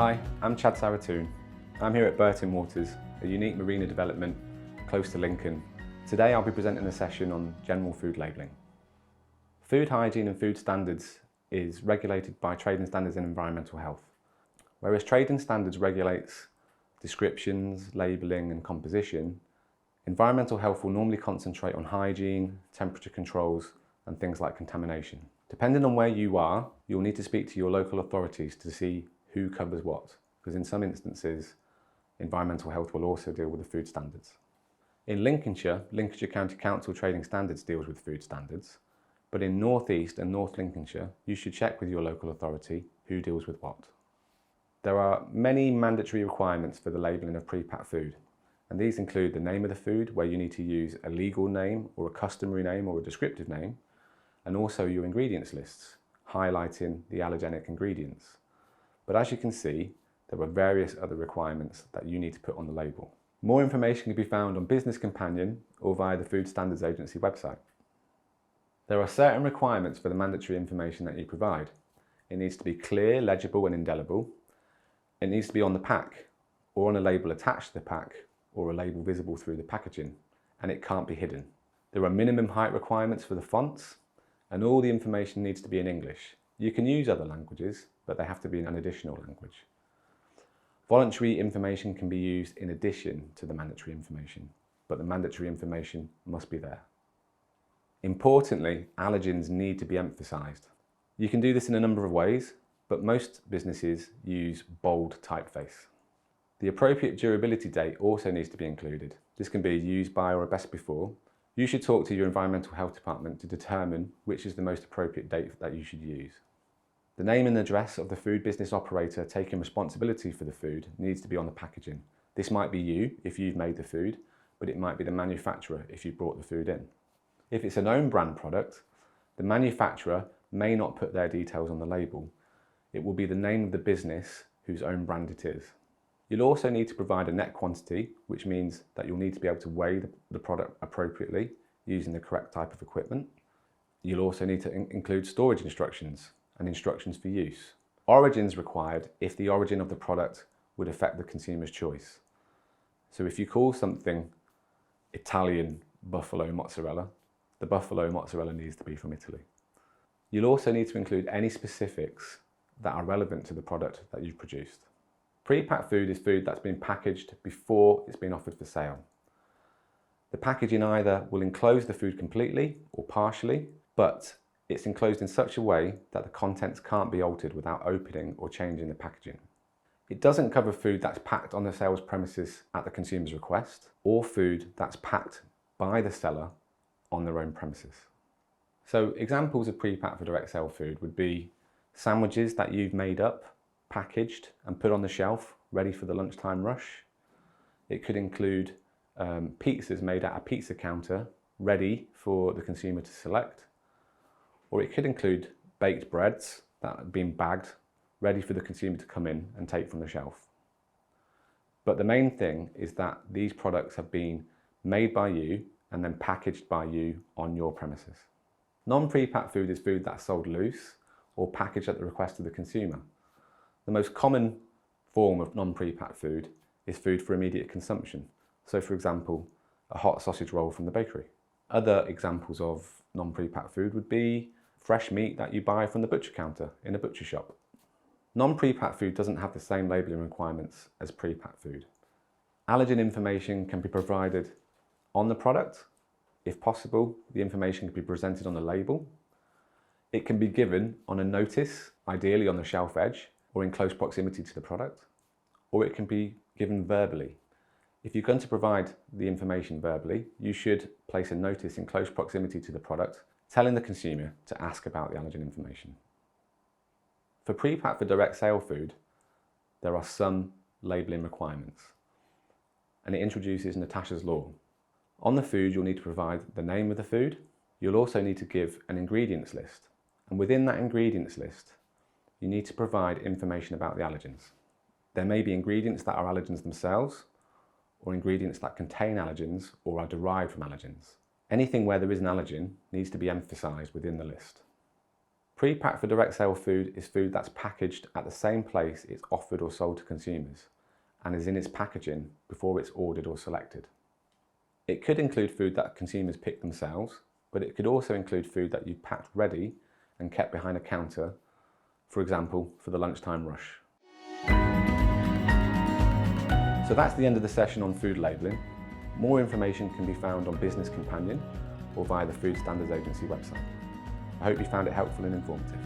Hi, I'm Chad Saratoon. I'm here at Burton Waters, a unique marina development close to Lincoln. Today I'll be presenting a session on general food labelling. Food hygiene and food standards is regulated by Trading Standards and Environmental Health. Whereas Trading Standards regulates descriptions, labelling and composition, Environmental Health will normally concentrate on hygiene, temperature controls and things like contamination. Depending on where you are, you'll need to speak to your local authorities to see who covers what, because in some instances, Environmental Health will also deal with the food standards. In Lincolnshire, Lincolnshire County Council Trading Standards deals with food standards, but in North East and North Lincolnshire, you should check with your local authority who deals with what. There are many mandatory requirements for the labelling of pre-packed food, and these include the name of the food, where you need to use a legal name or a customary name or a descriptive name, and also your ingredients lists, highlighting the allergenic ingredients. But as you can see, there are various other requirements that you need to put on the label. More information can be found on Business Companion or via the Food Standards Agency website. There are certain requirements for the mandatory information that you provide. It needs to be clear, legible and indelible. It needs to be on the pack or on a label attached to the pack or a label visible through the packaging, and it can't be hidden. There are minimum height requirements for the fonts, and all the information needs to be in English. You can use other languages, but they have to be in an additional language. Voluntary information can be used in addition to the mandatory information, but the mandatory information must be there. Importantly, allergens need to be emphasised. You can do this in a number of ways, but most businesses use bold typeface. The appropriate durability date also needs to be included. This can be a use by or a best before. You should talk to your Environmental Health Department to determine which is the most appropriate date that you should use. The name and address of the food business operator taking responsibility for the food needs to be on the packaging. This might be you if you've made the food, but it might be the manufacturer if you brought the food in. If it's an own brand product, the manufacturer may not put their details on the label. It will be the name of the business whose own brand it is. You'll also need to provide a net quantity, which means that you'll need to be able to weigh the product appropriately using the correct type of equipment. You'll also need to include storage instructions and instructions for use. Origins required if the origin of the product would affect the consumer's choice. So if you call something Italian buffalo mozzarella, the buffalo mozzarella needs to be from Italy. You'll also need to include any specifics that are relevant to the product that you've produced. Pre-packed food is food that's been packaged before it's been offered for sale. The packaging either will enclose the food completely or partially, but it's enclosed in such a way that the contents can't be altered without opening or changing the packaging. It doesn't cover food that's packed on the sales premises at the consumer's request, or food that's packed by the seller on their own premises. So examples of pre-packed for direct sale food would be sandwiches that you've made up, packaged and put on the shelf, ready for the lunchtime rush. It could include pizzas made at a pizza counter, ready for the consumer to select. Or it could include baked breads that have been bagged, ready for the consumer to come in and take from the shelf. But the main thing is that these products have been made by you and then packaged by you on your premises. Non-pre-packed food is food that's sold loose or packaged at the request of the consumer. The most common form of non-pre-packed food is food for immediate consumption. So for example, a hot sausage roll from the bakery. Other examples of non-pre-packed food would be fresh meat that you buy from the butcher counter in a butcher shop. Non-pre-packed food doesn't have the same labelling requirements as pre-packed food. Allergen information can be provided on the product. If possible, the information can be presented on the label. It can be given on a notice, ideally on the shelf edge, or in close proximity to the product, or it can be given verbally. If you're going to provide the information verbally, you should place a notice in close proximity to the product, telling the consumer to ask about the allergen information. For pre-packed for direct sale food, there are some labelling requirements, and it introduces Natasha's Law. On the food, you'll need to provide the name of the food. You'll also need to give an ingredients list, and within that ingredients list, you need to provide information about the allergens. There may be ingredients that are allergens themselves, or ingredients that contain allergens or are derived from allergens. Anything where there is an allergen needs to be emphasised within the list. Pre-packed for direct sale food is food that's packaged at the same place it's offered or sold to consumers and is in its packaging before it's ordered or selected. It could include food that consumers pick themselves, but it could also include food that you packed ready and kept behind a counter, for example, for the lunchtime rush. So that's the end of the session on food labelling. More information can be found on Business Companion or via the Food Standards Agency website. I hope you found it helpful and informative.